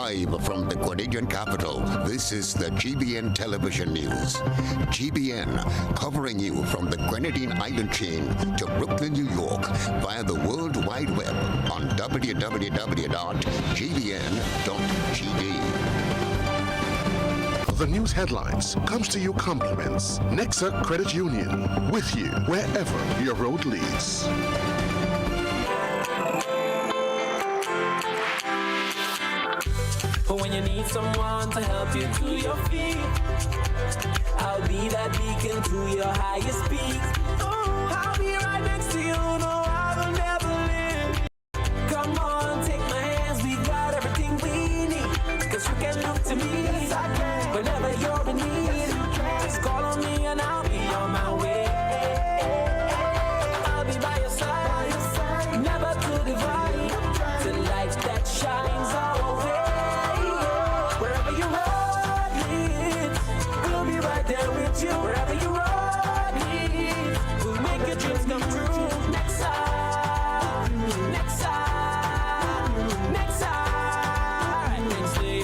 Live from the Grenadian capital, this is the GBN television news. GBN, covering you from the Grenadine Island chain to Brooklyn, New York, via the World Wide Web on www.gbn.gd. The news headlines comes to you compliments Nexa Credit Union, with you wherever your road leads. When you need someone to help you to your feet, I'll be that beacon to your highest peak. I'll be right next to you, no, I will never leave. Come on, take my hands, we got everything we need. Cause you can look to me, whenever you're in need. Just call on me and I'll be on my way. I'll be by your side, never to divide. The light that shines our way. Wherever you road leads, we'll make your dreams come true. Next time, next time, next time, next day,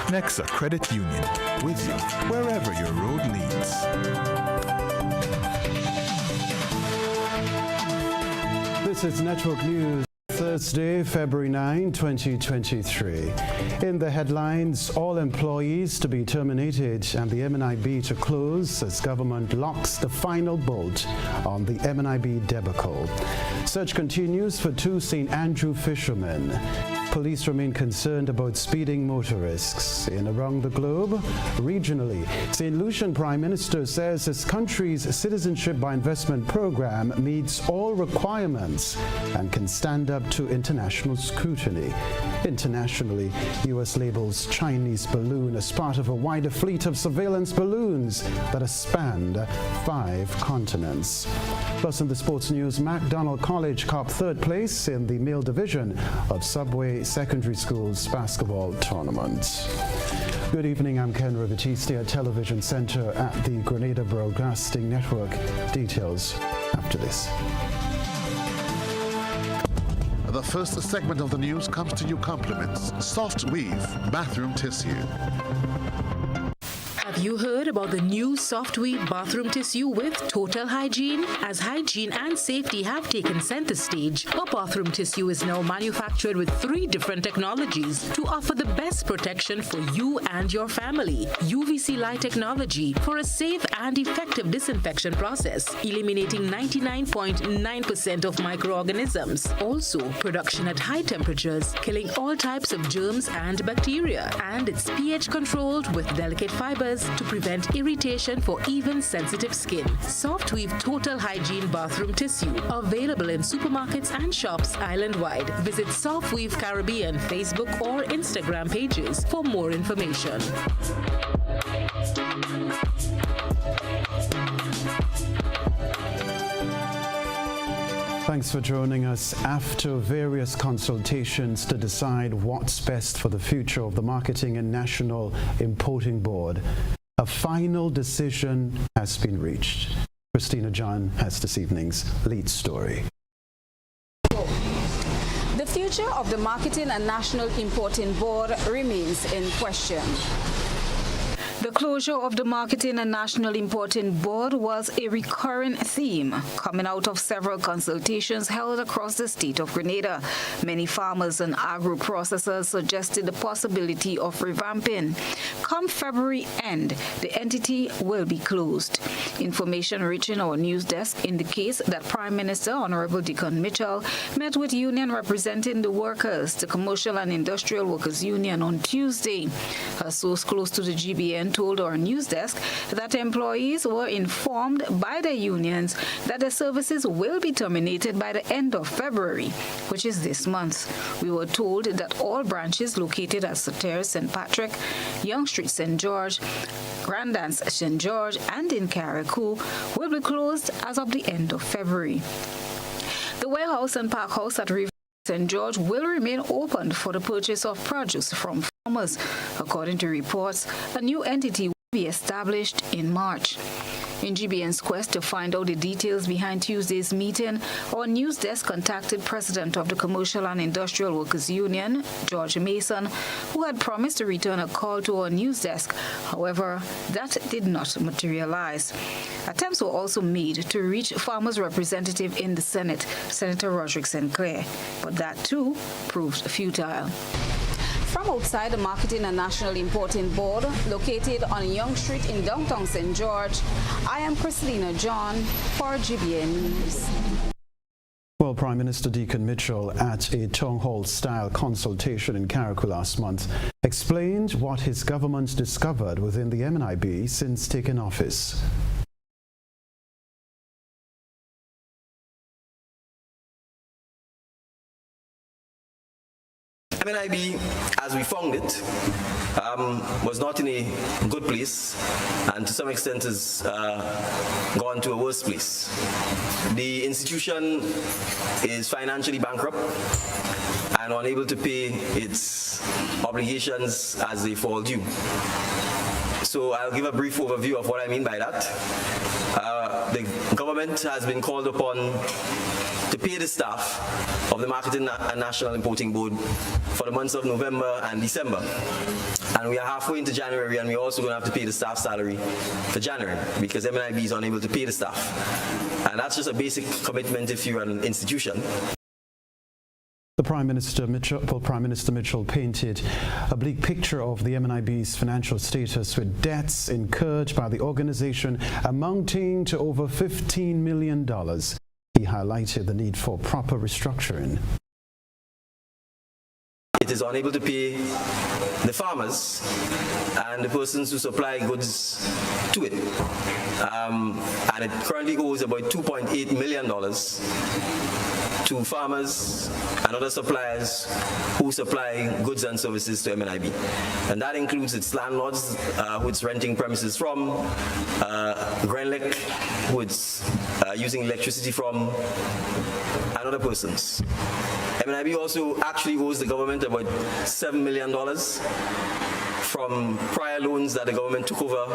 Nexa Credit Union, with you wherever your road leads. This is Network News. Thursday, February 9, 2023. In the headlines, all employees to be terminated and the MNIB to close as government locks the final bolt on the MNIB debacle. Search continues for two St. Andrew fishermen. Police remain concerned about speeding motorists. In around the globe, regionally, St. Lucian Prime Minister says his country's citizenship by investment program meets all requirements and can stand up to international scrutiny. Internationally, U.S. labels Chinese balloon as part of a wider fleet of surveillance balloons that has spanned 5 continents. Plus, in the sports news, MacDonald College copped 3rd place in the male division of Subway Secondary School's basketball tournament. Good evening, I'm Kenroy, Baptiste at Television Center at the Grenada Broadcasting Network. Details after this. The first segment of the news comes to you compliments Soft Weave bathroom tissue. Have you heard about the new Soft Weave bathroom tissue with total hygiene? As hygiene and safety have taken center stage, our bathroom tissue is now manufactured with 3 different technologies to offer the best protection for you and your family. UVC light technology for a safe and effective disinfection process, eliminating 99.9% of microorganisms. Also, production at high temperatures, killing all types of germs and bacteria. And it's pH controlled with delicate fibers to prevent irritation for even sensitive skin. Soft Weave Total Hygiene Bathroom Tissue, available in supermarkets and shops island-wide. Visit Soft Weave Caribbean Facebook or Instagram pages for more information. Thanks for joining us. After various consultations to decide what's best for the future of the Marketing and National Importing Board, a final decision has been reached. Christina John has this evening's lead story. The future of the Marketing and National Importing Board remains in question. The closure of the Marketing and National Importing Board was a recurring theme coming out of several consultations held across the state of Grenada. Many farmers and agro-processors suggested the possibility of revamping. Come February end, the entity will be closed. Information reaching our news desk indicates that Prime Minister Honorable Deacon Mitchell met with union representing the workers, the Commercial and Industrial Workers Union, on Tuesday. A source close to the GBN told our news desk that employees were informed by the unions that the services will be terminated by the end of February, which is this month. We were told that all branches located at Soter St. Patrick, Young Street St. George, Grandance St. George, and in Carriacou will be closed as of the end of February. The warehouse and park house at River St. George will remain open for the purchase of produce from farmers. According to reports, a new entity will be established in March. In GBN's quest to find out the details behind Tuesday's meeting, our news desk contacted President of the Commercial and Industrial Workers Union, George Mason, who had promised to return a call to our news desk. However, that did not materialize. Attempts were also made to reach farmers' representative in the Senate, Senator Roderick Sinclair, but that too proved futile. From outside the Marketing and National Importing Board, located on Young Street in downtown St. George, I am Christina John for GBN News. Well, Prime Minister Deacon Mitchell, at a town hall-style consultation in Carriacou last month, explained what his government discovered within the MNIB since taking office. MNIB, as we found it, was not in a good place, and to some extent has gone to a worse place. The institution is financially bankrupt and unable to pay its obligations as they fall due. So I'll give a brief overview of what I mean by that. The government has been called upon to pay the staff of the Marketing and National Importing Board for the months of November and December. And we are halfway into January, and we're also going to have to pay the staff salary for January because MNIB is unable to pay the staff. And that's just a basic commitment if you're an institution. Prime Minister Mitchell painted a bleak picture of the MNIB's financial status, with debts incurred by the organization amounting to over $15 million. He highlighted the need for proper restructuring. It is unable to pay the farmers and the persons who supply goods to it. And it currently owes about $2.8 million to farmers and other suppliers who supply goods and services to MNIB. And that includes its landlords who it's renting premises from, Grenlec who it's using electricity from, and other persons. MNIB also actually owes the government about $7 million from prior loans that the government took over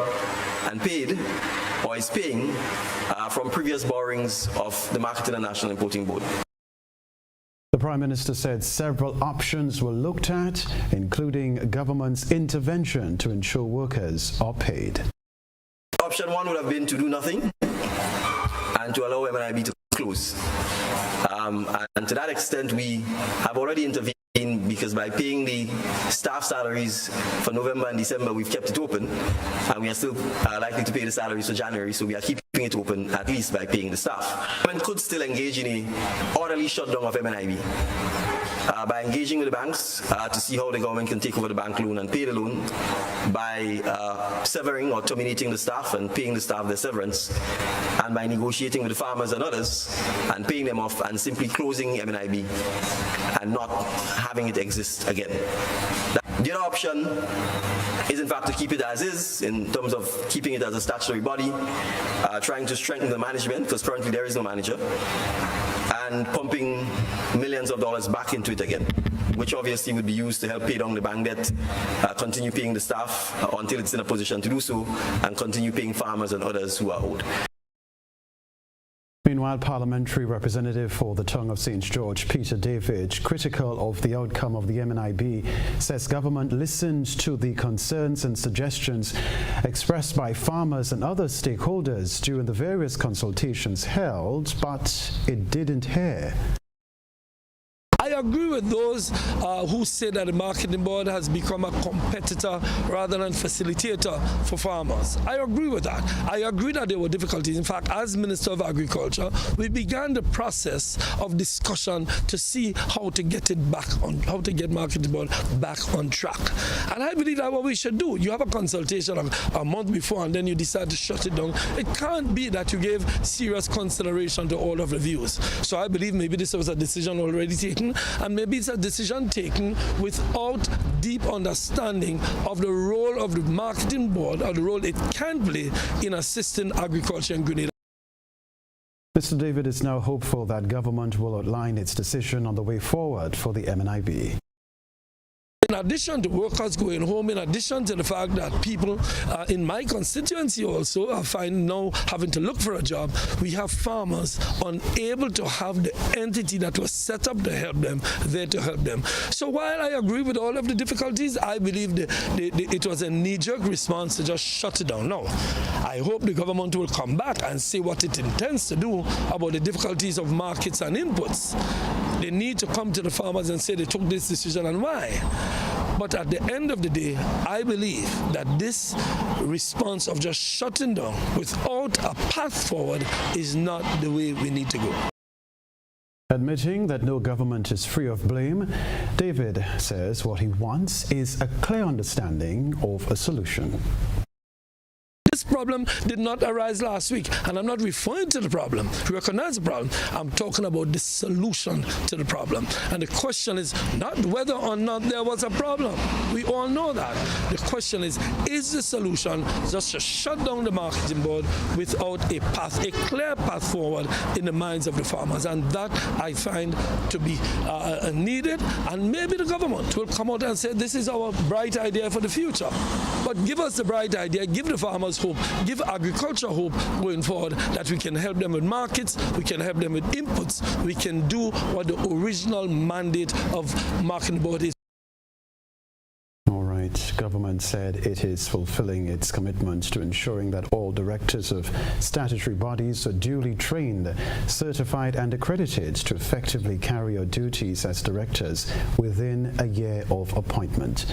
and paid, or is paying, from previous borrowings of the Marketing and National Importing Board. The Prime Minister said several options were looked at, including government's intervention to ensure workers are paid. Option one would have been to do nothing and to allow MNIB to close. And to that extent, we have already intervened, because by paying the staff salaries for November and December, we've kept it open, and we are still likely to pay the salaries for January, so we are keeping it open at least by paying the staff. Government could still engage in a orderly shutdown of MNIB by engaging with the banks to see how the government can take over the bank loan and pay the loan, by severing or terminating the staff and paying the staff their severance, and by negotiating with the farmers and others and paying them off and simply closing MNIB and not having it exist again. The other option is in fact to keep it as is, in terms of keeping it as a statutory body, trying to strengthen the management, because currently there is no manager, and pumping millions of dollars back into it again, which obviously would be used to help pay down the bank debt, continue paying the staff until it's in a position to do so, and continue paying farmers and others who are owed. Meanwhile, Parliamentary Representative for the Tongue of St. George, Peter David, critical of the outcome of the MNIB, says government listened to the concerns and suggestions expressed by farmers and other stakeholders during the various consultations held, but it didn't hear. I agree with those who say that the marketing board has become a competitor rather than facilitator for farmers. I agree with that. I agree that there were difficulties. In fact, as Minister of Agriculture, we began the process of discussion to see how to get it back on, how to get marketing board back on track. And I believe that's what we should do. You have a consultation a month before and then you decide to shut it down. It can't be that you gave serious consideration to all of the views. So I believe maybe this was a decision already taken, and maybe it's a decision taken without deep understanding of the role of the marketing board or the role it can play in assisting agriculture in Grenada. Mr. David is now hopeful that government will outline its decision on the way forward for the MNIB. In addition to workers going home, in addition to the fact that people in my constituency also are finding now having to look for a job, we have farmers unable to have the entity that was set up to help them there to help them. So while I agree with all of the difficulties, I believe it was a knee-jerk response to just shut it down. Now, I hope the government will come back and say what it intends to do about the difficulties of markets and inputs. They need to come to the farmers and say they took this decision and why. But at the end of the day, I believe that this response of just shutting down without a path forward is not the way we need to go. Admitting that no government is free of blame, David says what he wants is a clear understanding of a solution. This problem did not arise last week, and I'm not referring to the problem. We recognize the problem. I'm talking about the solution to the problem. And the question is not whether or not there was a problem. We all know that. The question is the solution just to shut down the marketing board without a path, a clear path forward in the minds of the farmers? And that I find to be needed. And maybe the government will come out and say, this is our bright idea for the future. But give us the bright idea, give the farmers hope, give agriculture hope going forward that we can help them with markets, we can help them with inputs, we can do what the original mandate of marketing board is. Government said it is fulfilling its commitment to ensuring that all directors of statutory bodies are duly trained, certified and accredited to effectively carry out duties as directors within a year of appointment.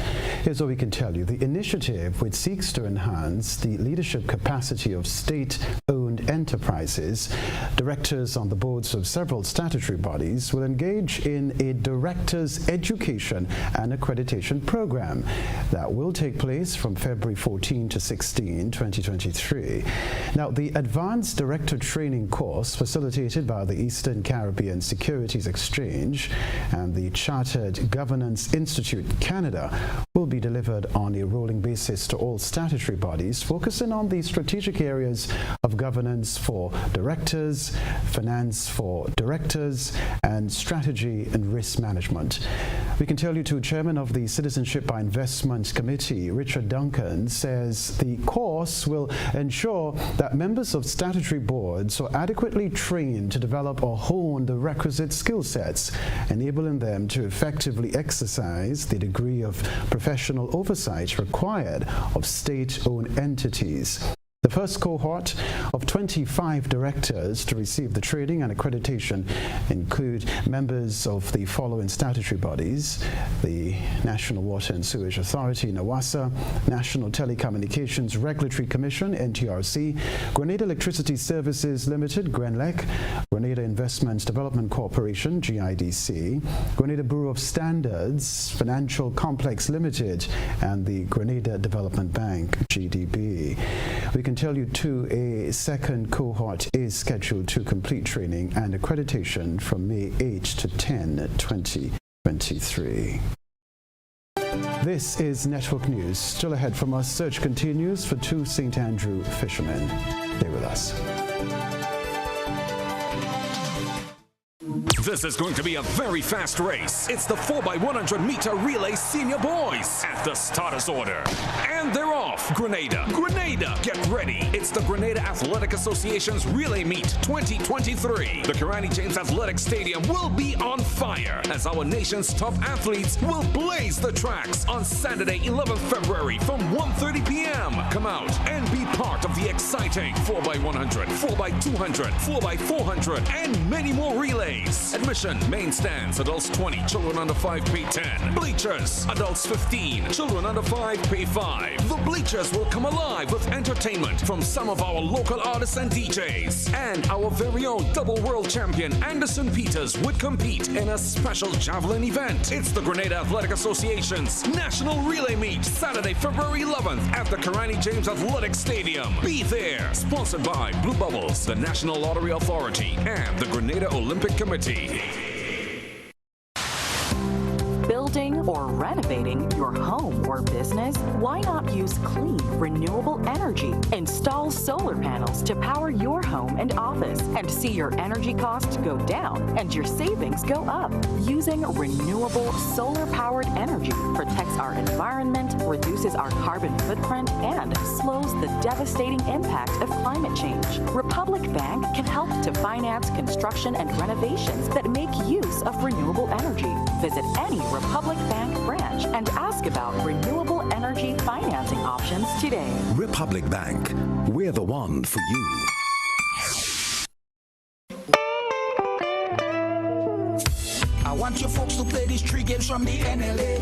Here's what we can tell you. The initiative, which seeks to enhance the leadership capacity of state-owned enterprises, directors on the boards of several statutory bodies will engage in a directors' education and accreditation program that will take place from February 14 to 16, 2023. Now, the Advanced Director Training course, facilitated by the Eastern Caribbean Securities Exchange and the Chartered Governance Institute Canada, will be delivered on a rolling basis to all statutory bodies, focusing on the strategic areas of governance for directors, finance for directors, and strategy and risk management. We can tell you too, Chairman of the Citizenship by Investment Committee, Richard Duncan, says the course will ensure that members of statutory boards are adequately trained to develop or hone the requisite skill sets, enabling them to effectively exercise the degree of professional oversight required of state-owned entities. The first cohort of 25 directors to receive the training and accreditation include members of the following statutory bodies: the National Water and Sewage Authority, NAWASA, National Telecommunications Regulatory Commission, NTRC, Grenada Electricity Services Limited, GRENLEC, Grenada Investments Development Corporation, GIDC, Grenada Bureau of Standards, Financial Complex Limited, and the Grenada Development Bank, GDB. We can tell you too, a second cohort is scheduled to complete training and accreditation from May 8 to 10, 2023. This is Network News. Still ahead from us, search continues for 2 St. Andrew fishermen. Stay with us. This is going to be a very fast race. It's the 4x100 meter relay senior boys at the starter's order. And they're off. Grenada, get ready. It's the Grenada Athletic Association's Relay Meet 2023. The Karani James Athletic Stadium will be on fire as our nation's top athletes will blaze the tracks on Saturday, 11th February from 1:30 p.m. Come out and be part of the exciting 4x100, 4x200, 4x400, and many more relays. Admission, main stands, adults 20, children under 5 pay 10. Bleachers, adults 15, children under 5 pay 5. The bleachers will come alive with entertainment from some of our local artists and DJs. And our very own double world champion Anderson Peters would compete in a special javelin event. It's the Grenada Athletic Association's National Relay Meet, Saturday, February 11th at the Karani James Athletic Stadium. Be there. Sponsored by Blue Bubbles, the National Lottery Authority, and the Grenada Olympic Committee. Building or renovating your home or business? Why not use clean, renewable energy? Install solar panels to power your home and office and see your energy costs go down and your savings go up. Using renewable solar-powered energy protects our environment, reduces our carbon footprint, and slows the devastating impact of climate change. Republic Bank can help to finance construction and renovations that make use of renewable energy. Visit any Republic Bank branch and ask about renewable energy financing options today. Republic Bank, we're the one for you. I want you folks to play these 3 games from the NLA.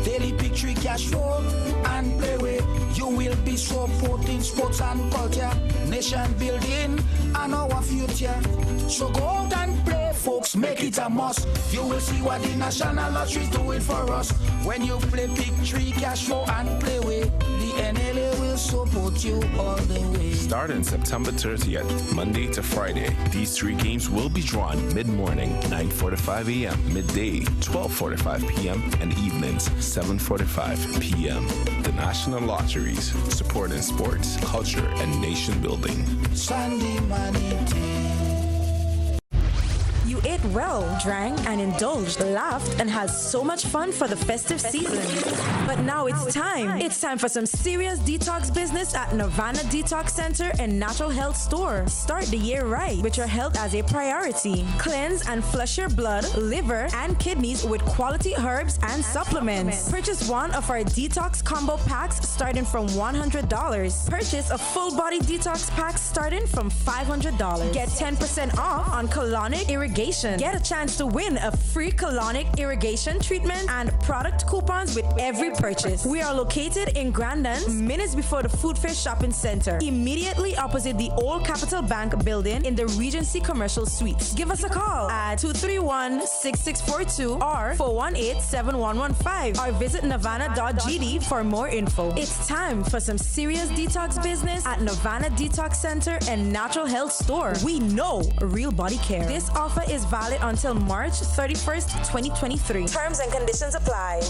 Daily pick 3 cash flow and play with. You will be supporting sports and culture, nation building and our future. So go out and play, folks, make it a must. You will see what the National Lottery is doing for us. When you play pick 3 cash flow and play with, the NLA will support you all the way. Starting September 30th, Monday to Friday, these 3 games will be drawn mid-morning, 9:45 a.m., midday, 12:45 p.m., and evenings, 7:45 p.m. The National Lotteries, supporting sports, culture, and nation building. Sunday money day. You ate well, drank and indulged, laughed and had so much fun for the festive season. But now it's time. It's time for some serious detox business at Nirvana Detox Center and Natural Health Store. Start the year right with your health as a priority. Cleanse and flush your blood, liver, and kidneys with quality herbs and supplements. Purchase one of our detox combo packs starting from $100. Purchase a full body detox pack starting from $500. Get 10% off on colonic irrigation. Get a chance to win a free colonic irrigation treatment and product coupons with every purchase. We are located in Grandin, minutes before the Food Fair Shopping Center, immediately opposite the old Capital Bank building in the Regency Commercial Suites. Give us a call at 231-6642 or 418-7115 or visit nirvana.gd for more info. It's time for some serious detox business at Nirvana Detox Center and Natural Health Store. We know real body care. This offer is valid until March 31st, 2023. Terms and conditions apply.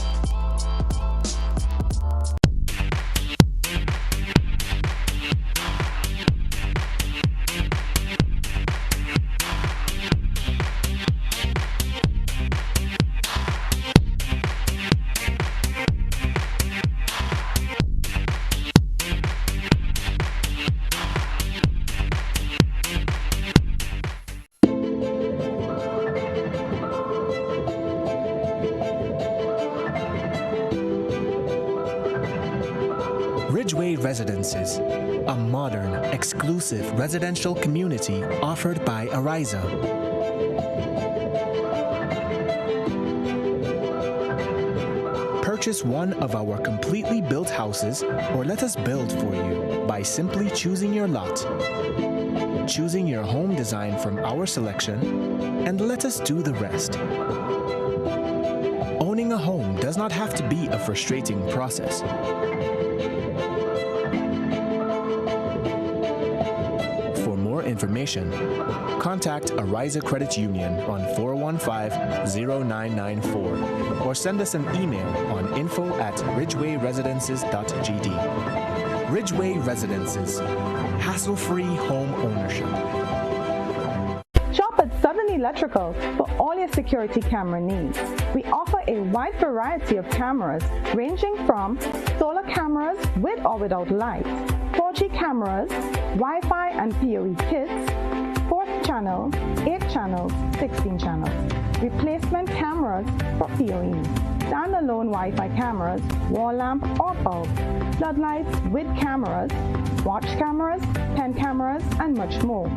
Ridgeway Residences, a modern, exclusive residential community offered by Ariza. Purchase one of our completely built houses or let us build for you by simply choosing your lot, choosing your home design from our selection, and let us do the rest. Owning a home does not have to be a frustrating process. For more information, contact Ariza Credit Union on 415-0994 or send us an email on info@ridgewayresidences.gd. Ridgeway Residences, hassle-free home ownership. Shop at Southern Electrical for all your security camera needs. We offer a wide variety of cameras ranging from solar cameras with or without lights, 4G cameras, Wi-Fi and PoE kits, 4th channel, 8 channels, 16 channels, replacement cameras for PoE, standalone Wi-Fi cameras, wall lamp or bulb, floodlights with cameras, watch cameras, pen cameras, and much more.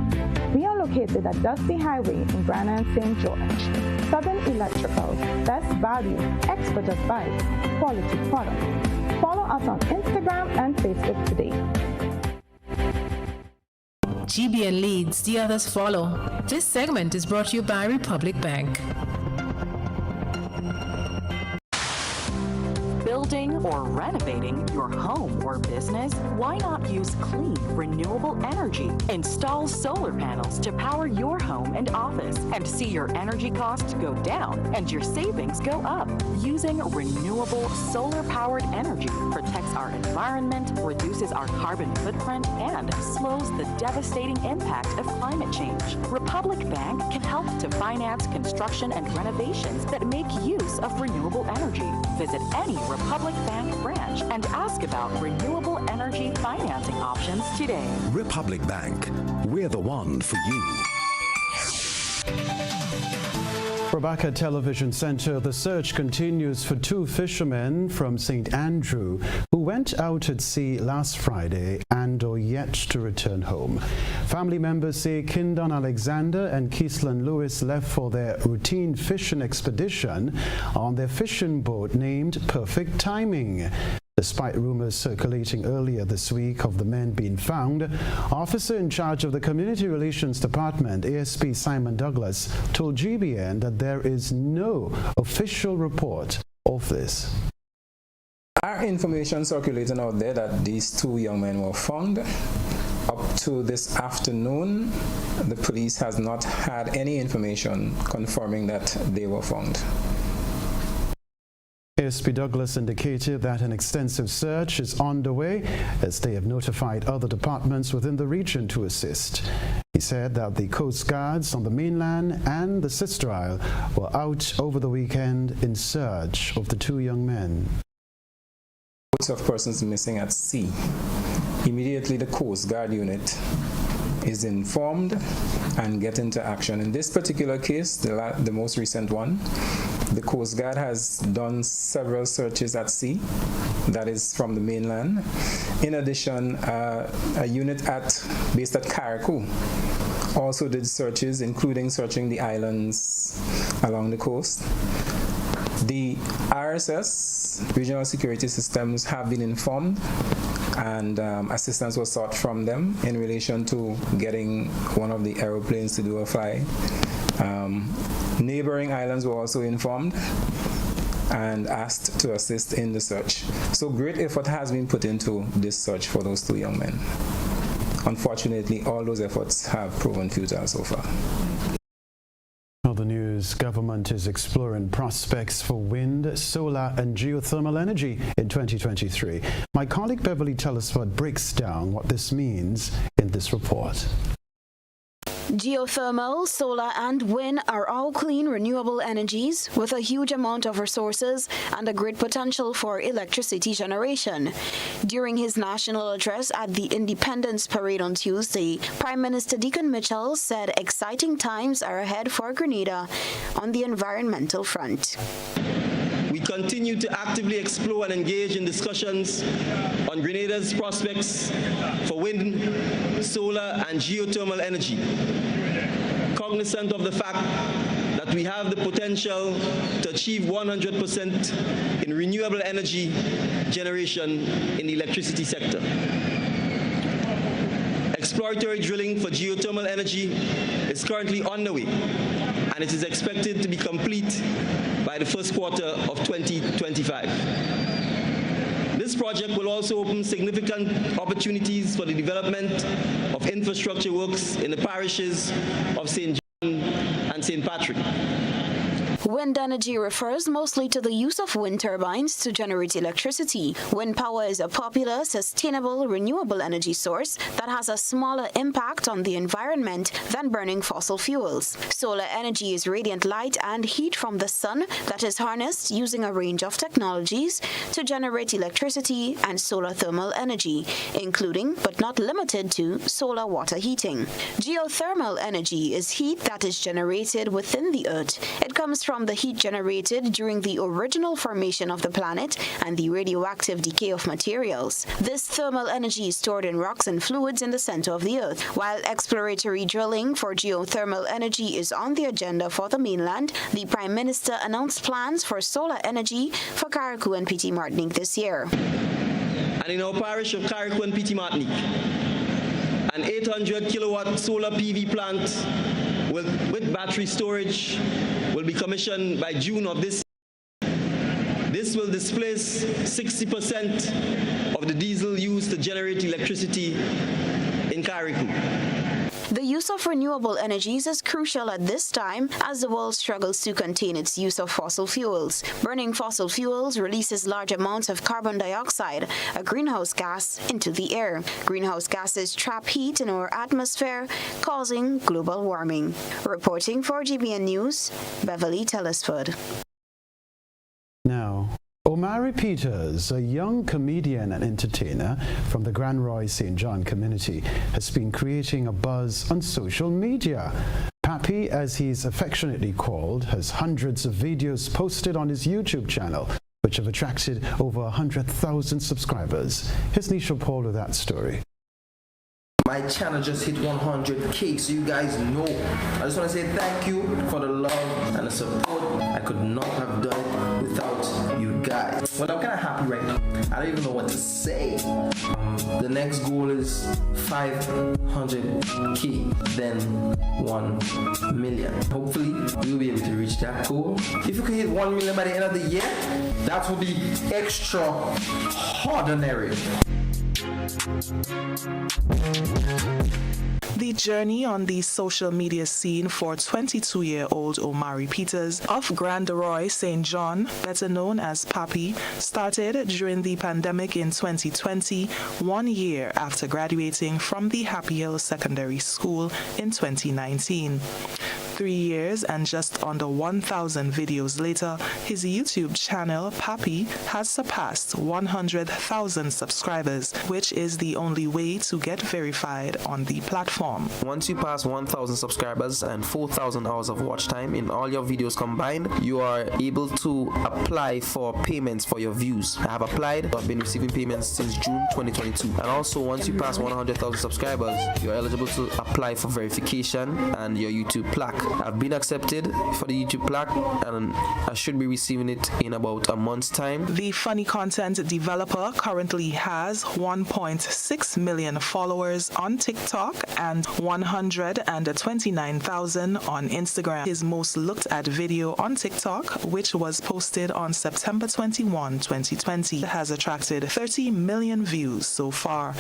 We are located at Dusty Highway in Branna and St. George. Southern Electrical, best value, expert advice, quality product. Follow us on Instagram and Facebook today. GBN leads, the others follow. This segment is brought to you by Republic Bank. building or renovating your home or business? Why not use clean, renewable energy? Install solar panels to power your home and office and see your energy costs go down and your savings go up. Using renewable solar-powered energy protects our environment, reduces our carbon footprint, and slows the devastating impact of climate change. Republic Bank can help to finance construction and renovations that make use of renewable energy. Visit any Republic Bank branch and ask about renewable energy financing options today. Republic Bank, we're the one for you. Rabaka Television Center, the search continues for two fishermen from St. Andrew who went out at sea last Friday and are yet to return home. Family members say Kindon Alexander and Keislan Lewis left for their routine fishing expedition on their fishing boat named Perfect Timing. Despite rumors circulating earlier this week of the men being found, officer in charge of the Community Relations Department, ASP Simon Douglas, told GBN that there is no official report of this. Our information circulating out there that these two young men were found. Up to this afternoon, the police has not had any information confirming that they were found. ASP Douglas indicated that an extensive search is underway as they have notified other departments within the region to assist. He said that the Coast Guards on the mainland and the Sister Isle were out over the weekend in search of the two young men. Reports of persons missing at sea. Immediately the Coast Guard unit is informed and get into action. In this particular case, the most recent one, the Coast Guard has done several searches at sea, that is from the mainland. In addition, a unit based at Carriacou also did searches, including searching the islands along the coast. The RSS, Regional Security Systems, have been informed, and assistance was sought from them in relation to getting one of the aeroplanes to do a fly. Neighboring islands were also informed and asked to assist in the search. So great effort has been put into this search for those two young men. Unfortunately, all those efforts have proven futile so far. Other news, government is exploring prospects for wind, solar and geothermal energy in 2023. My colleague Beverly Telesford breaks down what this means in this report. Geothermal, solar and wind are all clean, renewable energies with a huge amount of resources and a great potential for electricity generation. During his national address at the Independence Parade on Tuesday, Prime Minister Deacon Mitchell said exciting times are ahead for Grenada on the environmental front. We continue to actively explore and engage in discussions on Grenada's prospects for wind, solar and geothermal energy, cognizant of the fact that we have the potential to achieve 100% in renewable energy generation in the electricity sector. Exploratory drilling for geothermal energy is currently underway, and it is expected to be complete by the first quarter of 2025. This project will also open significant opportunities for the development of infrastructure works in the parishes of St. John and St. Patrick. Wind energy refers mostly to the use of wind turbines to generate electricity. Wind power is a popular, sustainable, renewable energy source that has a smaller impact on the environment than burning fossil fuels. Solar energy is radiant light and heat from the sun that is harnessed using a range of technologies to generate electricity and solar thermal energy, including but not limited to solar water heating. Geothermal energy is heat that is generated within the earth. It comes from the heat generated during the original formation of the planet and the radioactive decay of materials. This thermal energy is stored in rocks and fluids in the center of the earth. While exploratory drilling for geothermal energy is on the agenda for the mainland, the Prime Minister announced plans for solar energy for Carriacou and Petit Martinique this year. And in our parish of Carriacou and Petit Martinique, an 800 kilowatt solar PV plant with battery storage will be commissioned by June of this year. This will displace 60% of the diesel used to generate electricity in Carriacou. The use of renewable energies is crucial at this time as the world struggles to contain its use of fossil fuels. Burning fossil fuels releases large amounts of carbon dioxide, a greenhouse gas, into the air. Greenhouse gases trap heat in our atmosphere, causing global warming. Reporting for GBN News, Beverly Telesford. Now, Omari Peters, a young comedian and entertainer from the Kenroy St. John community, has been creating a buzz on social media. Papi, as he's affectionately called, has hundreds of videos posted on his YouTube channel, which have attracted over 100,000 subscribers. Here's Nisha Paul with that story. My channel just hit 100K, so you guys know. I just want to say thank you for the love and the support. I could not have done it without you guys. Well, I'm kind of happy right now. I don't even know what to say. The next goal is 500K, then 1 million. Hopefully, we'll be able to reach that goal. If you can hit 1 million by the end of the year, that will be extraordinary. The journey on the social media scene for 22-year-old Omari Peters of Kenroy St. John, better known as Papi, started during the pandemic in 2020, 1 year after graduating from the Happy Hill Secondary School in 2019. 3 years and just under 1,000 videos later, his YouTube channel, Papi, has surpassed 100,000 subscribers, which is the only way to get verified on the platform. Once you pass 1,000 subscribers and 4,000 hours of watch time in all your videos combined, you are able to apply for payments for your views. I have applied. I've been receiving payments since June 2022. And also, once you pass 100,000 subscribers, you're eligible to apply for verification and your YouTube plaque. I've been accepted for the YouTube plaque and I should be receiving it in about a month's time. The funny content developer currently has 1.6 million followers on TikTok and 129,000 on Instagram. His most looked at video on TikTok, which was posted on September 21, 2020, has attracted 30 million views so far.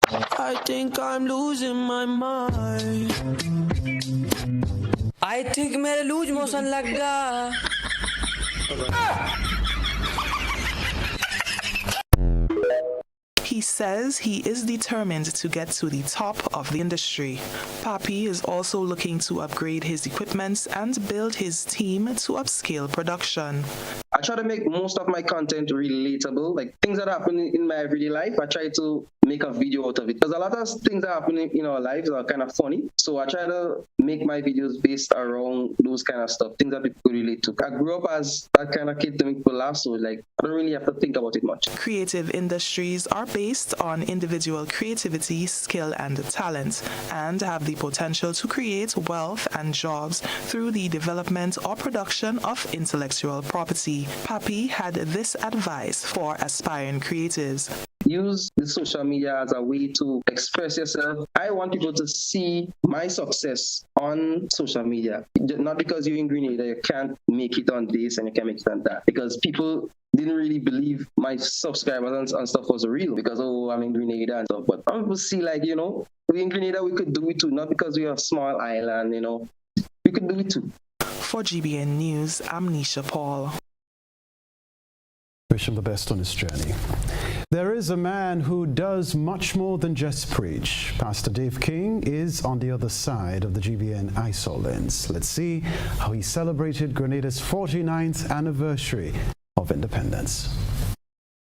I think I'm losing my mind. I think मेरे loose motion लग गया. He says he is determined to get to the top of the industry. Papi is also looking to upgrade his equipment and build his team to upscale production. I try to make most of my content relatable, like things that happen in my everyday life. I try to make a video out of it because a lot of things that happen in our lives are kind of funny. So I try to make my videos based around those kind of stuff, things that people could relate to. I grew up as that kind of kid to make people laugh, so like I don't really have to think about it much. Creative industries are based on individual creativity, skill, and talent, and have the potential to create wealth and jobs through the development or production of intellectual property. Papi had this advice for aspiring creatives. Use the social media as a way to express yourself. I want people to see my success on social media. Not because you're in Grenada, you can't make it on this and you can't make it on that. Because people didn't really believe my subscribers and stuff was real because, oh, I'm in Grenada and stuff. But people see, like, you know, we in Grenada, we could do it too. Not because we're a small island, you know. We could do it too. For GBN News, I'm Nisha Paul. Wish him the best on his journey. There is a man who does much more than just preach. Pastor Dave King is on the other side of the GBN ISOL lens. Let's see how he celebrated Grenada's 49th anniversary of independence.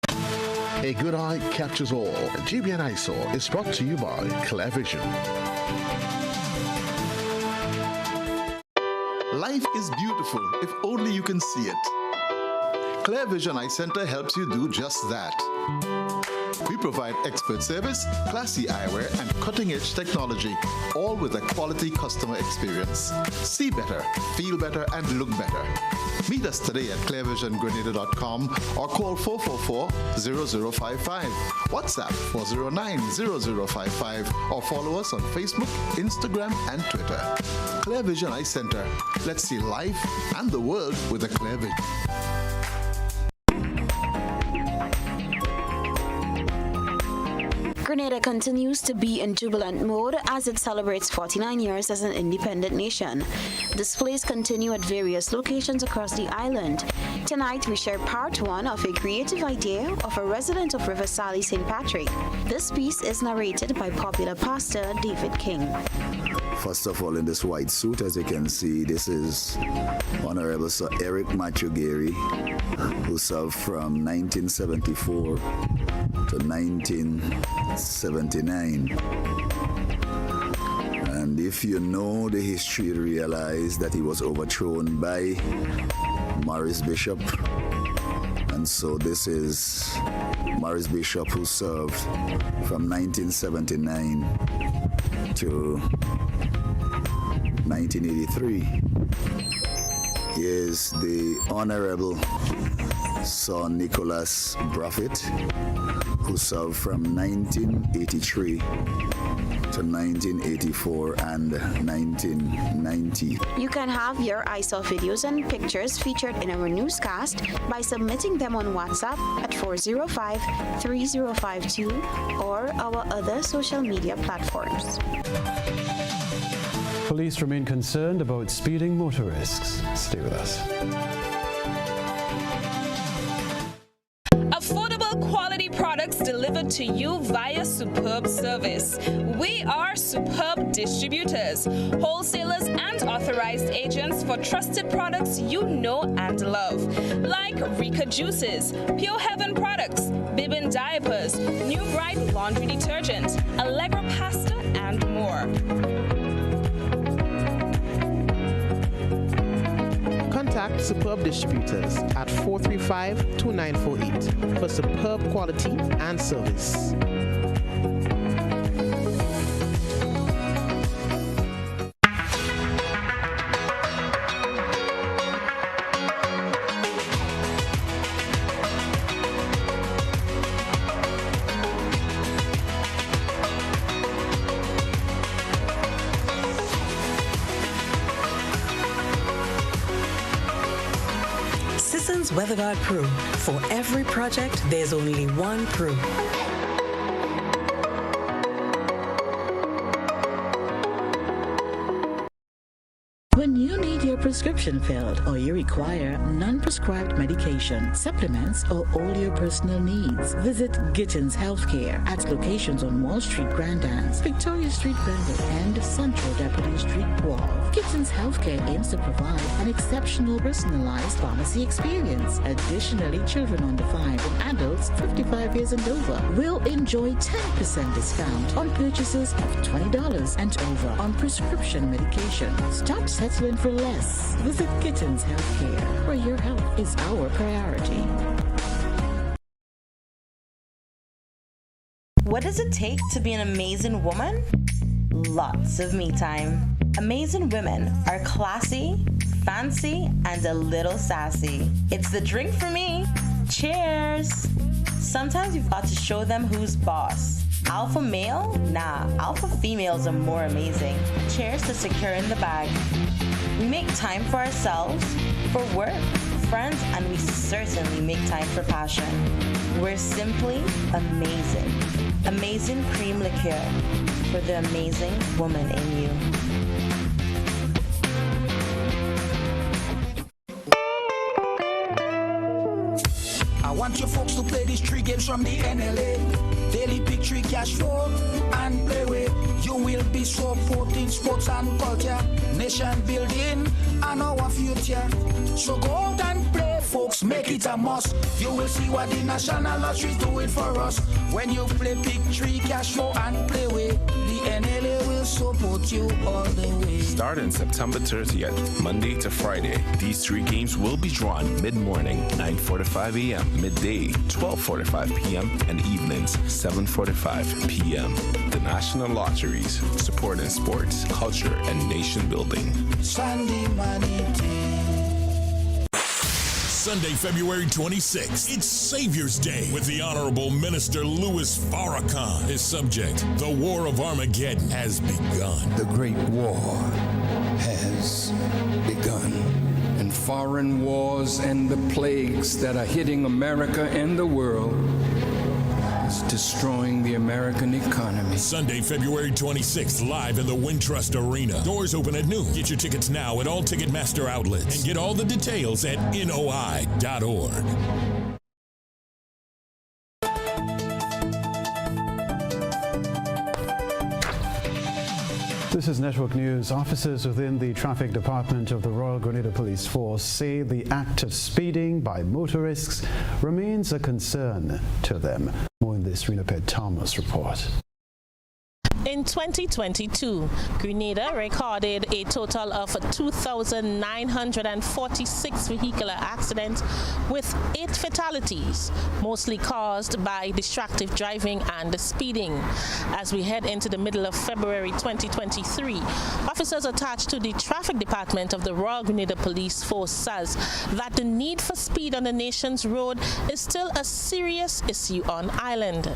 A good eye catches all. GBN ISOL is brought to you by Clear Vision. Life is beautiful if only you can see it. Clear Vision Eye Center helps you do just that. We provide expert service, classy eyewear, and cutting-edge technology, all with a quality customer experience. See better, feel better, and look better. Meet us today at clearvisiongrenada.com or call 444-0055, WhatsApp 409-0055, or follow us on Facebook, Instagram, and Twitter. Clear Vision Eye Center. Let's see life and the world with a clear vision. Grenada continues to be in jubilant mode as it celebrates 49 years as an independent nation. Displays continue at various locations across the island. Tonight, we share part one of a creative idea of a resident of River Sally, St. Patrick. This piece is narrated by popular pastor David King. First of all, in this white suit, as you can see, this is Honorable Sir Eric Matthew Gary, who served from 1974 to 1979. And if you know the history, you realize that he was overthrown by Maurice Bishop. And so this is Maurice Bishop, who served from 1979 to 1983. Is the Honorable Sir Nicholas Bruffett, who served from 1983 to 1984 and 1990. You can have your ISOF videos and pictures featured in our newscast by submitting them on WhatsApp at 405-3052 or our other social media platforms. Police remain concerned about speeding motorists. Stay with us. Affordable quality products delivered to you via superb service. We are Superb Distributors, wholesalers and authorized agents for trusted products you know and love, like Rika Juices, Pure Heaven products, Bibin diapers, New Bright laundry detergent, Allegra pasta, and more. Contact Superb Distributors at 435-2948 for superb quality and service. WeatherGuard Pro. For every project, there's only one Pro. When you need your prescription filled or you require non-prescribed medication, supplements, or all your personal needs, visit Gittins Healthcare at locations on Wall Street, Grand Anse, Victoria Street, Granville, and Central Deputy Street, Wall. Gittins Healthcare aims to provide an exceptional personalized pharmacy experience. Additionally, children under 5 and adults 55 years and over will enjoy 10% discount on purchases of $20 and over on prescription medication. Stop settling for less. Visit Gittins Healthcare, where your health is our priority. What does it take to be an amazing woman? Lots of me time. Amazing women are classy, fancy, and a little sassy. It's the drink for me. Cheers! Sometimes you've got to show them who's boss. Alpha male? Nah, alpha females are more amazing. Cheers to securing the bag. We make time for ourselves, for work, friends, and we certainly make time for passion. We're simply amazing. Amazing cream liqueur for the amazing woman in you. I want you folks to play these 3 games from the NLA. Daily pick 3 cash flow and play with. You will be supporting sports and culture, nation building and our future. So go out and play, folks, make it a must. You will see what the National Lottery is doing for us. When you play pick 3 cash flow and play with, the NLA will support you all the way. Starting September 30th, Monday to Friday, these 3 games will be drawn mid-morning, 9:45 a.m., midday, 12:45 p.m., and evenings, 7:45 p.m. The National Lotteries, supporting sports, culture, and nation building. Sunday money Sunday, February 26th, it's Savior's Day with the Honorable Minister Louis Farrakhan. His subject, the War of Armageddon has begun. The Great War has begun. And foreign wars and the plagues that are hitting America and the world, It's destroying the American economy. Sunday, February 26th, live in the Wintrust Arena. Doors open at noon. Get your tickets now at all Ticketmaster outlets and get all the details at noi.org. This is Network News. Officers within the Traffic Department of the Royal Grenada Police Force say the act of speeding by motorists remains a concern to them. More in this Rena Thomas report. In 2022, Grenada recorded a total of 2,946 vehicular accidents with 8 fatalities, mostly caused by distracted driving and speeding. As we head into the middle of February 2023, officers attached to the Traffic Department of the Royal Grenada Police Force says that the need for speed on the nation's road is still a serious issue on island.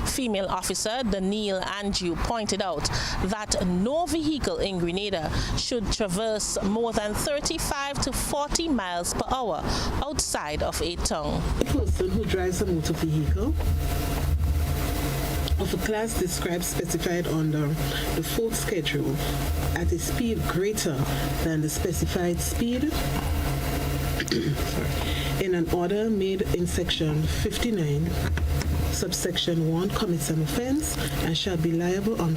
Female officer Danielle Andrew pointed out that no vehicle in Grenada should traverse more than 35 to 40 miles per hour outside of a town. A person who drives a motor vehicle of a class described specified under the fourth schedule at a speed greater than the specified speed in an order made in section 59 subsection 1 commits an offense and shall be liable on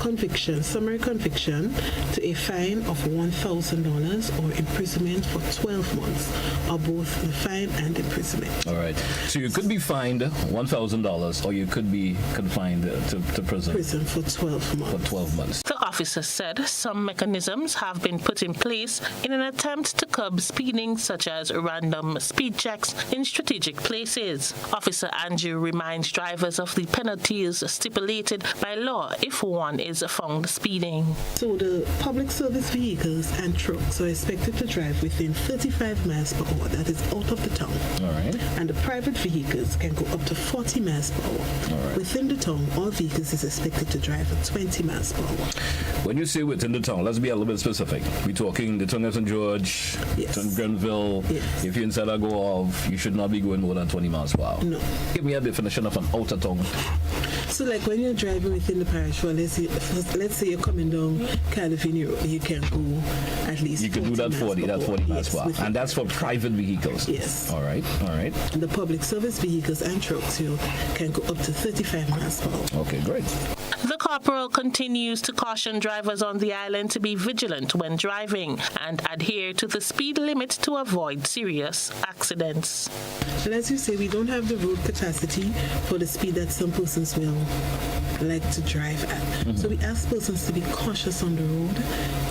conviction, summary conviction, to a fine of $1,000 or imprisonment for 12 months, or both the fine and imprisonment. All right. So you could be fined $1,000 or you could be confined to prison. Prison for 12 months. For 12 months. The officer said some mechanisms have been put in place in an attempt to curb speeding, such as random speed checks in strategic places. Officer Andrew reminds drivers of the penalties stipulated by law if one is found speeding. So the public service vehicles and trucks are expected to drive within 35 miles per hour, that is out of the town. All right. And the private vehicles can go up to 40 miles per hour. All right. Within the town, all vehicles is expected to drive at 20 miles per hour. When you say within the town, let's be a little bit specific. We're talking the town of St. George, St. Grenville. Yes. If you're inside a go of, you should not be going more than 20 miles per hour. No. Give me a definition of an outer town. So like when you're driving within the parish, well, let's say you're coming down California Road, you can go at least You can do that 40 miles per hour. And that's for private vehicles. Yes. All right. And the public service vehicles and trucks, you can go up to 35 miles per hour. Okay, great. The corporal continues to caution drivers on the island to be vigilant when driving and adhere to the speed limit to avoid serious accidents. And as you say, we don't have the road capacity for the speed that some persons will like to drive at. Mm-hmm. So we ask persons to be cautious on the road.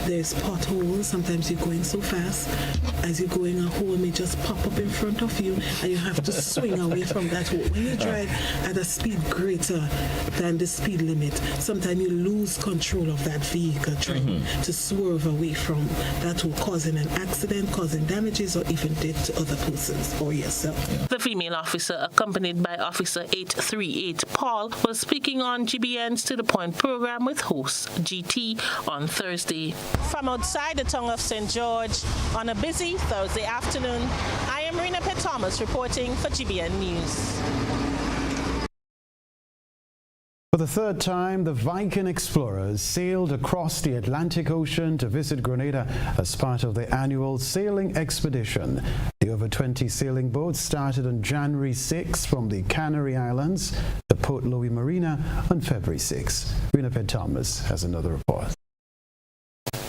There's potholes. Sometimes you're going so fast. As you're going, a hole may just pop up in front of you and you have to swing away from that hole. When you drive at a speed greater than the speed limit, sometimes you lose control of that vehicle trying to swerve away from that hole, causing an accident, causing damages, or even death to other persons or yourself. Yeah. The female officer, accompanied by Officer 838 Paul, was speaking on GBN's To The Point program with host GT on Thursday. From outside the town of St. George on a busy Thursday afternoon, I am Rena Thomas reporting for GBN News. For the third time, the Viking explorers sailed across the Atlantic Ocean to visit Grenada as part of their annual sailing expedition. The over 20 sailing boats started on January 6 from the Canary Islands to Port Louis Marina on February 6. Rena Thomas has another report.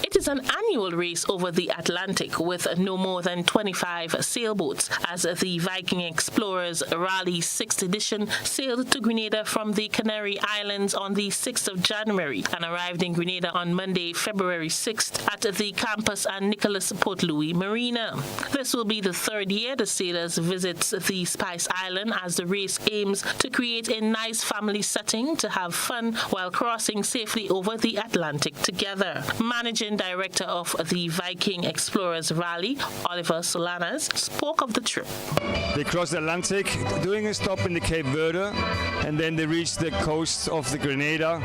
It is an annual race over the Atlantic with no more than 25 sailboats as the Viking Explorers Rally 6th edition sailed to Grenada from the Canary Islands on the 6th of January and arrived in Grenada on Monday, February 6th at the Campus and Nicholas Port Louis Marina. This will be the third year the sailors visit the Spice Island as the race aims to create a nice family setting to have fun while crossing safely over the Atlantic together. Managing Director of the Viking Explorers Rally, Oliver Solanas, spoke of the trip. They crossed the Atlantic, doing a stop in the Cape Verde, and then they reached the coast of the Grenada,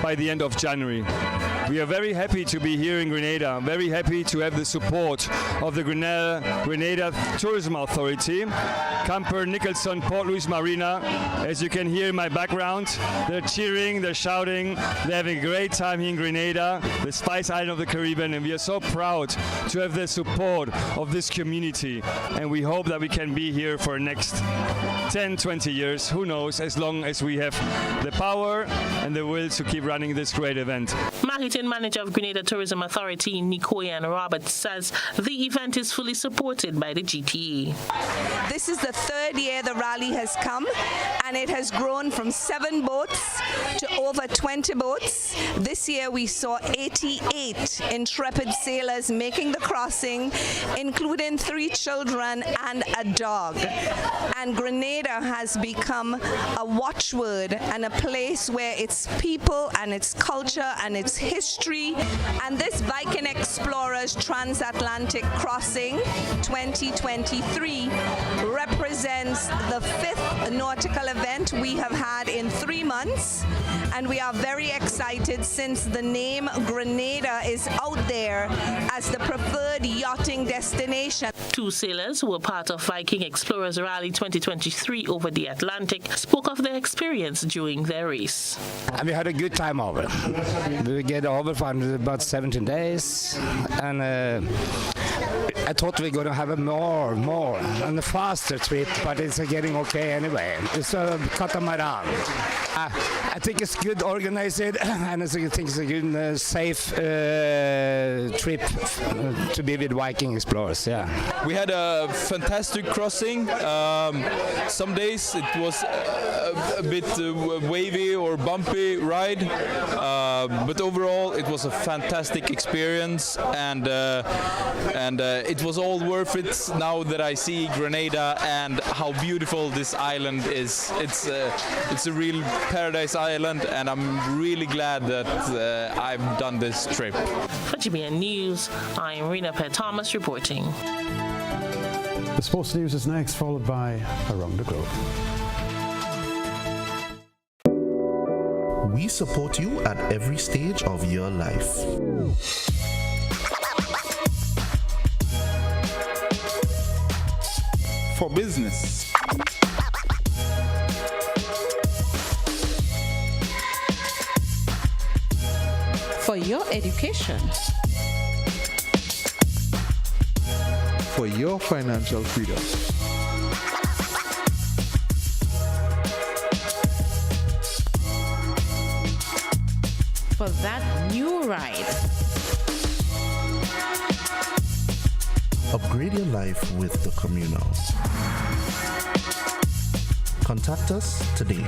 by the end of January. We are very happy to be here in Grenada. Very happy to have the support of the Grenada Tourism Authority, Camper Nicholson, Port Louis Marina. As you can hear in my background, they're cheering, they're shouting, they're having a great time here in Grenada, the Spice Island of the Caribbean, and we are so proud to have the support of this community. And we hope that we can be here for the next 10, 20 years, who knows, as long as we have the power and the will to keep running this great event. Marketing Manager of Grenada Tourism Authority, Nicoyan Roberts, says the event is fully supported by the GTA. This is the third year the rally has come, and it has grown from 7 boats to over 20 boats. This year we saw 88 intrepid sailors making the crossing, including 3 children and a dog. And Grenada has become a watchword and a place where its people and its culture and its history, and this Viking Explorers Transatlantic Crossing 2023 represents the 5th nautical event we have had in 3 months, and we are very excited since the name Grenada is out there as the preferred yachting destination. 2 sailors who were part of Viking Explorers Rally 2023 over the Atlantic spoke of their experience during their race. And we had a good time over. We get over for about 17 days, and I thought we were going to have a more and a faster trip, but it's getting okay anyway. It's a catamaran. I think it's good organized, and I think it's a good, safe trip to be with Viking Explorers. Yeah. We had a fantastic crossing. Some days it was a bit wavy or bumpy ride, but overall it was a fantastic experience, and it was all worth it now that I see Grenada and how beautiful this island is. It's a real paradise island, and I'm really glad that I've done this trip. For GBN News, I'm Rena Thomas reporting. The sports news is next, followed by Around the Globe. We support you at every stage of your life. For business, for your education, for your financial freedom, for that new ride. Upgrade your life with the Communal. Contact us today.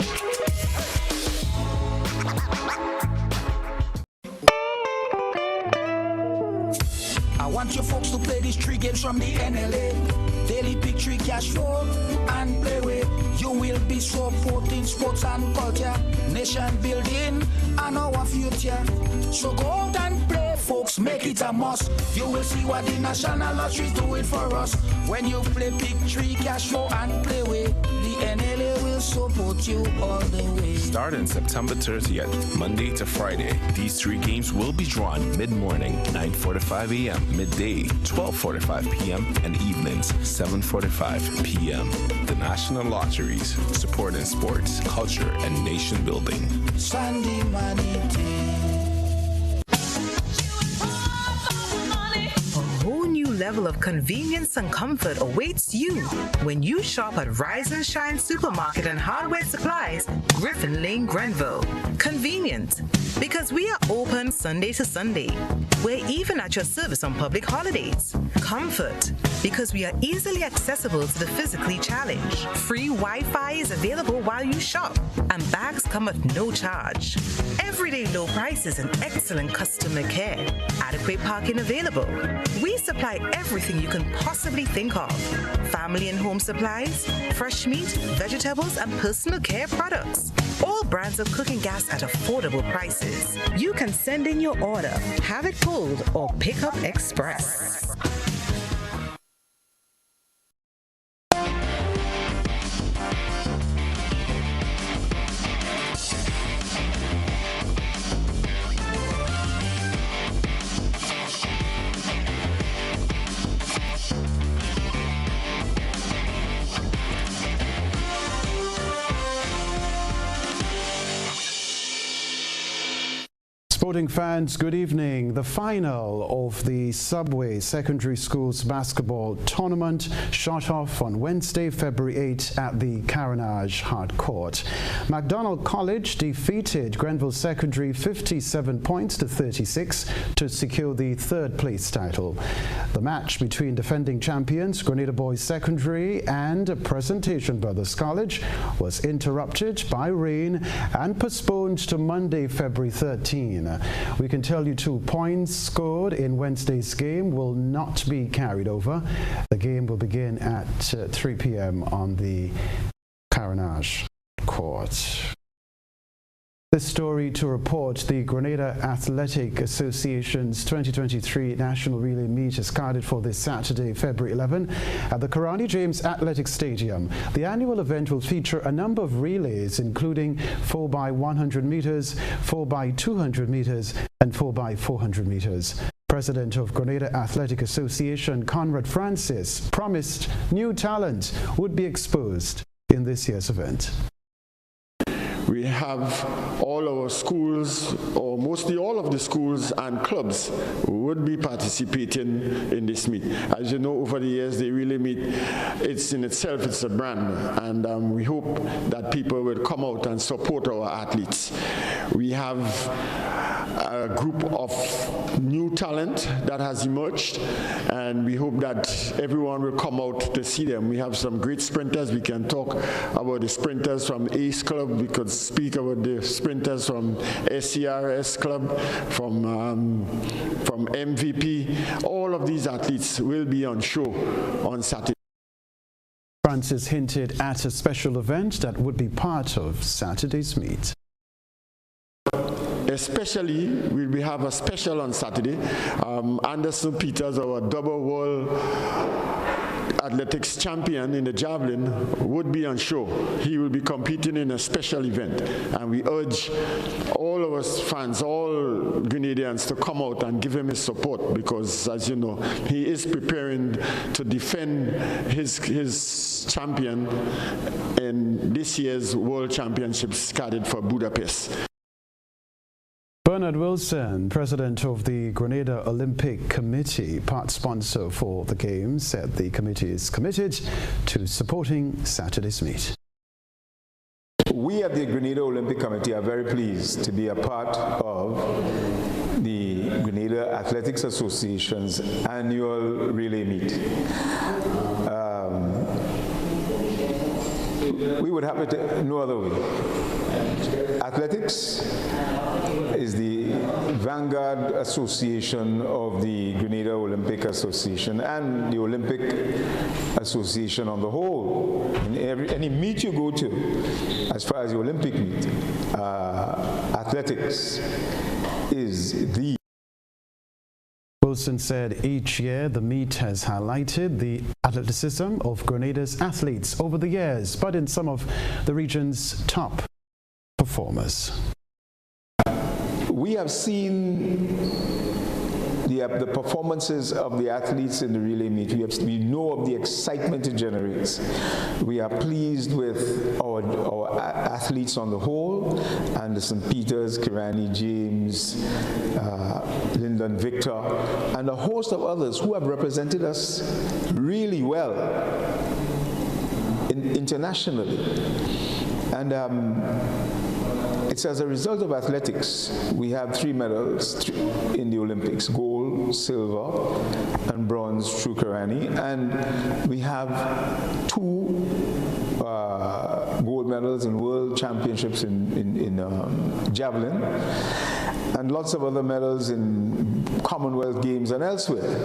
I want you folks to play these 3 games from the NLA. Daily pick 3 cash flow and play with. You will be supporting sports and culture, nation building and our future. So go out and play, folks, make it a must. You will see what the National Lottery is doing for us. When you play pick 3 cash flow and play with, the NLA will support you all the way. Starting September 30th, Monday to Friday, these 3 games will be drawn mid-morning, 9:45 a.m., midday, 12:45 p.m., and evenings, 7:45 p.m. The National Lotteries, supporting sports, culture, and nation building. Sunday money level of convenience and comfort awaits you when you shop at Rise and Shine Supermarket and Hardware Supplies, Griffin Lane, Grenville. Convenient, because we are open Sunday to Sunday. We're even at your service on public holidays. Comfort, because we are easily accessible to the physically challenged. Free Wi-Fi is available while you shop, and bags come at no charge. Everyday low prices and excellent customer care. Adequate parking available. We supply everything you can possibly think of. Family and home supplies, fresh meat, vegetables, and personal care products. All brands of cooking gas at affordable prices. You can send in your order, have it pulled, or pick up express. Sporting fans, good evening. The final of the Subway Secondary Schools basketball tournament shot off on Wednesday, February 8 at the Carenage Hard Court. MacDonald College defeated Grenville Secondary 57 points to 36 to secure the third place title. The match between defending champions Grenada Boys Secondary and Presentation Brothers College was interrupted by rain and postponed to Monday, February 13. We can tell you 2 points scored in Wednesday's game will not be carried over. The game will begin at 3 p.m. on the Carenage Court. This story to report: the Grenada Athletic Association's 2023 National Relay Meet is carded for this Saturday, February 11 at the Karani James Athletic Stadium. The annual event will feature a number of relays, including 4x100 meters, 4x200 meters, and 4x400 meters. President of Grenada Athletic Association, Conrad Francis, promised new talent would be exposed in this year's event. We have all our schools, or mostly all of the schools and clubs would be participating in this meet. As you know, over the years, they really meet. It's in itself, it's a brand, and we hope that people will come out and support our athletes. We have a group of new talent that has emerged, and we hope that everyone will come out to see them. We have some great sprinters. We can talk about the sprinters from Ace Club. We could speak about the sprinters from SCRS Club, from MVP. All of these athletes will be on show on Saturday. Francis hinted at a special event that would be part of Saturday's meet. Especially, we have a special on Saturday. Anderson Peters, our double world athletics champion in the javelin, would be on show. He will be competing in a special event, and we urge all of us fans, all Grenadians, to come out and give him his support, because, as you know, he is preparing to defend his champion in this year's World Championships carded for Budapest. Bernard Wilson, president of the Grenada Olympic Committee, part sponsor for the Games, said the committee is committed to supporting Saturday's meet. We at the Grenada Olympic Committee are very pleased to be a part of the Grenada Athletics Association's annual relay meet. We would have it no other way. Athletics is the vanguard association of the Grenada Olympic Association and the Olympic Association on the whole. In any meet you go to, as far as the Olympic meet, athletics is the. Wilson said each year the meet has highlighted the athleticism of Grenada's athletes over the years, but in some of the region's top performers. We have seen the performances of the athletes in the relay meet. We know of the excitement it generates. We are pleased with our athletes on the whole, Anderson Peters, Kirani James, Lyndon Victor, and a host of others who have represented us really well internationally. And it's as a result of athletics. We have 3 medals in the Olympics: gold, silver, and bronze through Karani. And we have 2 gold medals in world championships in javelin, and lots of other medals in Commonwealth Games and elsewhere.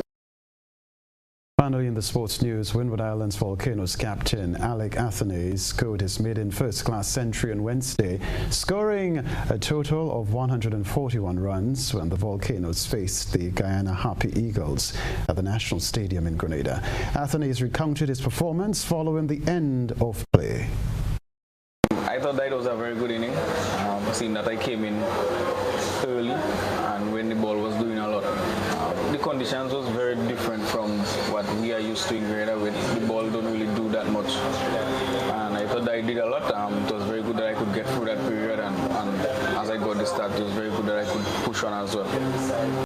Finally, in the sports news, Windward Islands Volcanoes captain Alec Athenay scored his maiden first-class century on Wednesday, scoring a total of 141 runs when the Volcanoes faced the Guyana Harpy Eagles at the National Stadium in Grenada. Athenay recounted his performance following the end of play. I thought that was a very good inning, seeing that I came in early and when the ball was doing a lot. The conditions was very different from what we are used to in Grenada, where the ball don't really do that much. And I thought that I did a lot. It was very good that I could get through that period, and as I got the start, it was very good that I could push on as well.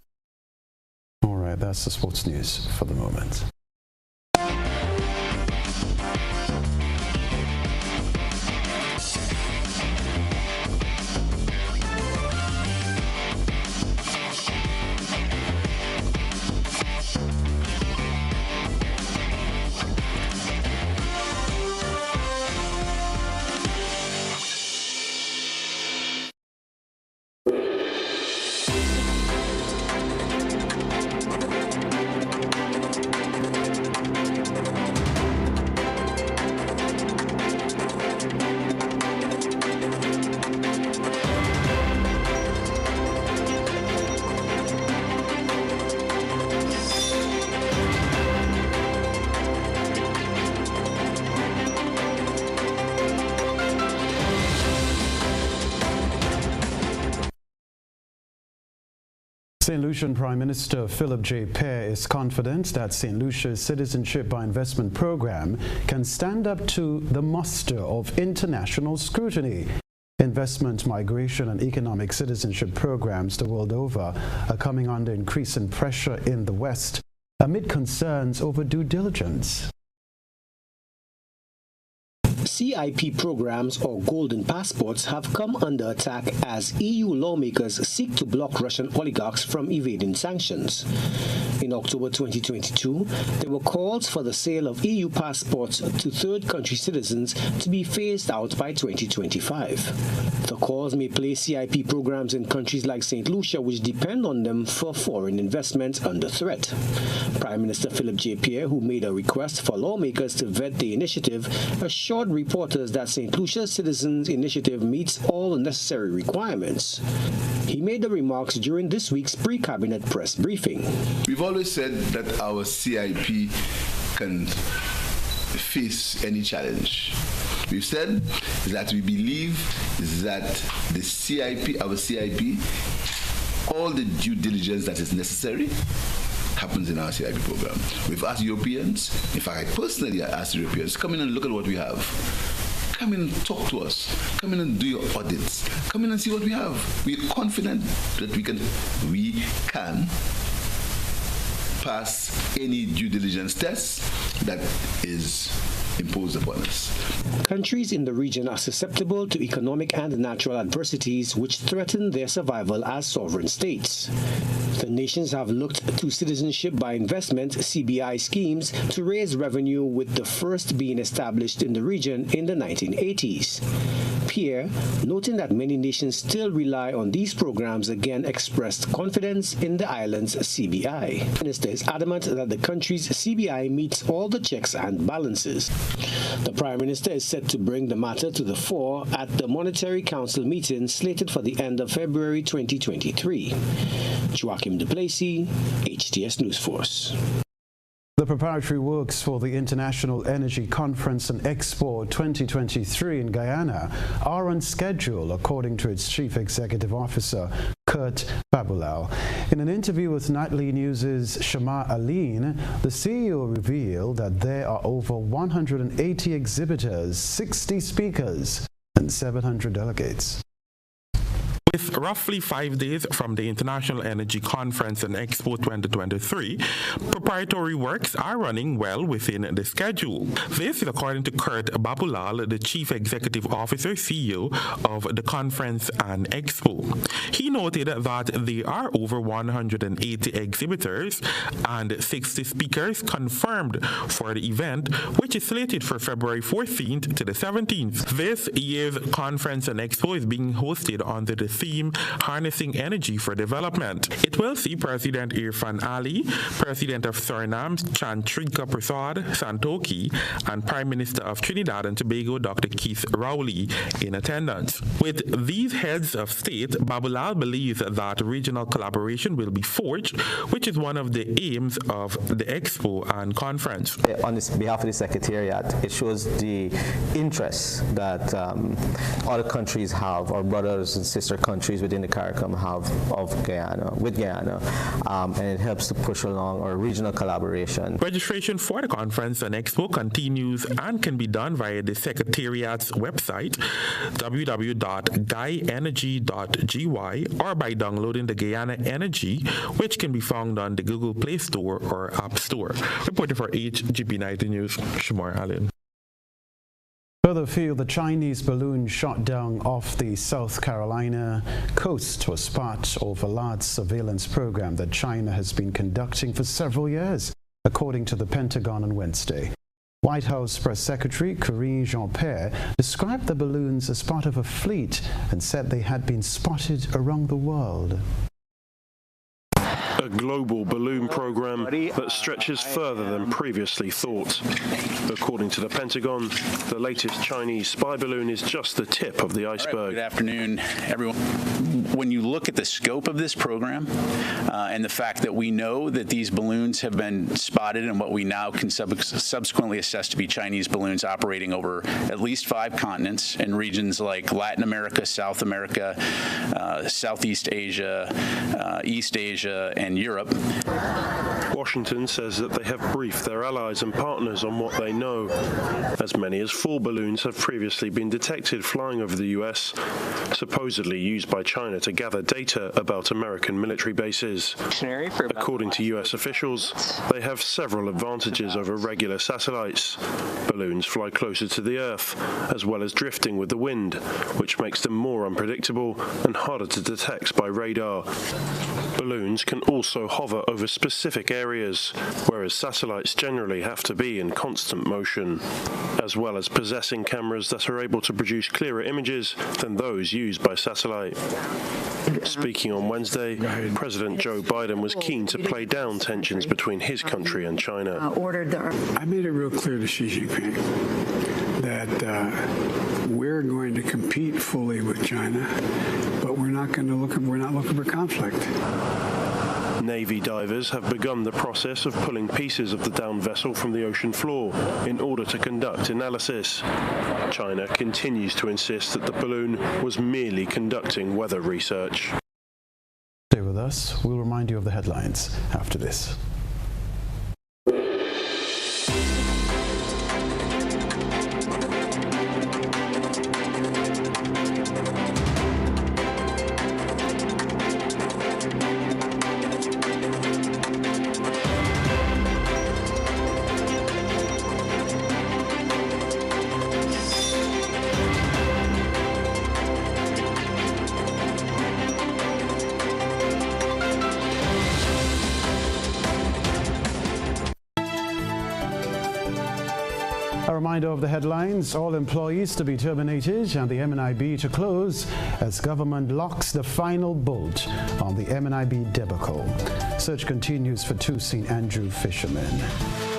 All right, that's the sports news for the moment. St. Lucian Prime Minister Philip J. Pear is confident that St. Lucia's Citizenship by Investment program can stand up to the muster of international scrutiny. Investment, migration and economic citizenship programs the world over are coming under increasing pressure in the West amid concerns over due diligence. CIP programs or golden passports have come under attack as EU lawmakers seek to block Russian oligarchs from evading sanctions. In October 2022, there were calls for the sale of EU passports to third country citizens to be phased out by 2025. The calls may place CIP programs in countries like St. Lucia, which depend on them for foreign investment, under threat. Prime Minister Philip J. Pear, who made a request for lawmakers to vet the initiative, assured reporters that St. Lucia's Citizens Initiative meets all the necessary requirements. He made the remarks during this week's pre-cabinet press briefing. We've always said that our CIP can face any challenge. We've said that we believe that the CIP, our CIP, all the due diligence that is necessary happens in our CIP program. We've asked Europeans, in fact, I personally asked Europeans, come in and look at what we have. Come in and talk to us. Come in and do your audits. Come in and see what we have. We're confident that we can pass any due diligence test that is imposed upon us. Countries in the region are susceptible to economic and natural adversities which threaten their survival as sovereign states. The nations have looked to citizenship by investment (CBI) schemes to raise revenue, with the first being established in the region in the 1980s. Pierre, noting that many nations still rely on these programs, again expressed confidence in the island's CBI. The minister is adamant that the country's CBI meets all the checks and balances. The Prime Minister is set to bring the matter to the fore at the Monetary Council meeting slated for the end of February 2023. Joachim Duplessis, HTS News Force. The preparatory works for the International Energy Conference and Expo 2023 in Guyana are on schedule, according to its Chief Executive Officer, Kurt Babulal. In an interview with Nightly News' Shama Aline, the CEO revealed that there are over 180 exhibitors, 60 speakers, and 700 delegates. With roughly 5 days from the International Energy Conference and Expo 2023, preparatory works are running well within the schedule. This is according to Kurt Babulal, the Chief Executive Officer, CEO of the conference and Expo. He noted that there are over 180 exhibitors and 60 speakers confirmed for the event, which is slated for February 14th to the 17th. This year's conference and Expo is being hosted under the theme Harnessing Energy for Development. It will see President Irfan Ali, President of Suriname Chantrika Prasad Santoki, and Prime Minister of Trinidad and Tobago Dr. Keith Rowley in attendance. With these heads of state, Babulal believes that regional collaboration will be forged, which is one of the aims of the Expo and conference. On behalf of the Secretariat, it shows the interest that other countries have, our brothers and sister countries countries within the CARICOM have with Guyana, and it helps to push along our regional collaboration. Registration for the conference and expo continues and can be done via the Secretariat's website, www.guyenergy.gy, or by downloading the Guyana Energy, which can be found on the Google Play Store or App Store. Reporting for HGB90 News, Shamar Allen. Further afield, the Chinese balloon shot down off the South Carolina coast was part of a large surveillance program that China has been conducting for several years, according to the Pentagon on Wednesday. White House Press Secretary Karine Jean-Pierre described the balloons as part of a fleet and said they had been spotted around the world. A global balloon program that stretches further than previously thought. According to the Pentagon, the latest Chinese spy balloon is just the tip of the iceberg. Good afternoon, everyone. When you look at the scope of this program and the fact that we know that these balloons have been spotted and what we now can subsequently assess to be Chinese balloons operating over at least 5 continents in regions like Latin America, South America, Southeast Asia, East Asia, and Europe. Washington says that they have briefed their allies and partners on what they know. As many as 4 balloons have previously been detected flying over the U.S., supposedly used by China to gather data about American military bases. According to U.S. officials, they have several advantages over regular satellites. Balloons fly closer to the Earth, as well as drifting with the wind, which makes them more unpredictable and harder to detect by radar. Balloons can also hover over specific areas, whereas satellites generally have to be in constant motion, as well as possessing cameras that are able to produce clearer images than those used by satellite. Speaking on Wednesday, President Joe Biden was keen to play down tensions between his country and China. I made it real clear to Xi Jinping that we're going to compete fully with China, but we're not looking for conflict. Navy divers have begun the process of pulling pieces of the downed vessel from the ocean floor in order to conduct analysis. China continues to insist that the balloon was merely conducting weather research. Stay with us. We'll remind you of the headlines after this. A reminder of the headlines: all employees to be terminated and the MNIB to close as government locks the final bolt on the MNIB debacle. Search continues for 2 St. Andrew fishermen.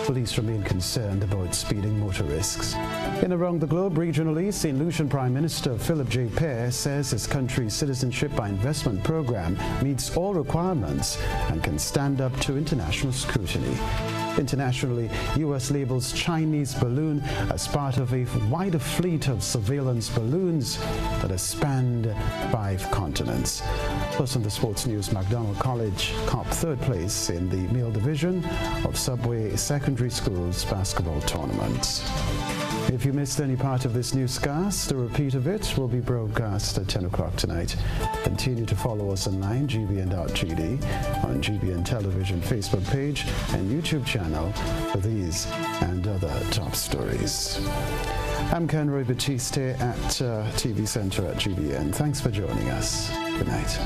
Police remain concerned about speeding motorists. In around the globe, regionally, St. Lucian Prime Minister Philip J. Pear says his country's citizenship by investment program meets all requirements and can stand up to international scrutiny. Internationally, U.S. labels Chinese balloon as part of a wider fleet of surveillance balloons that has spanned 5 continents. Plus, in the sports news, MacDonald College copped 3rd place in the male division of Subway Secondary School's basketball tournament. If you missed any part of this newscast, a repeat of it will be broadcast at 10 o'clock tonight. Continue to follow us online, gbn.gd, on GBN Television Facebook page and YouTube channel for these and other top stories. I'm Kenroy Baptiste at TV Center at GBN. Thanks for joining us. Good night.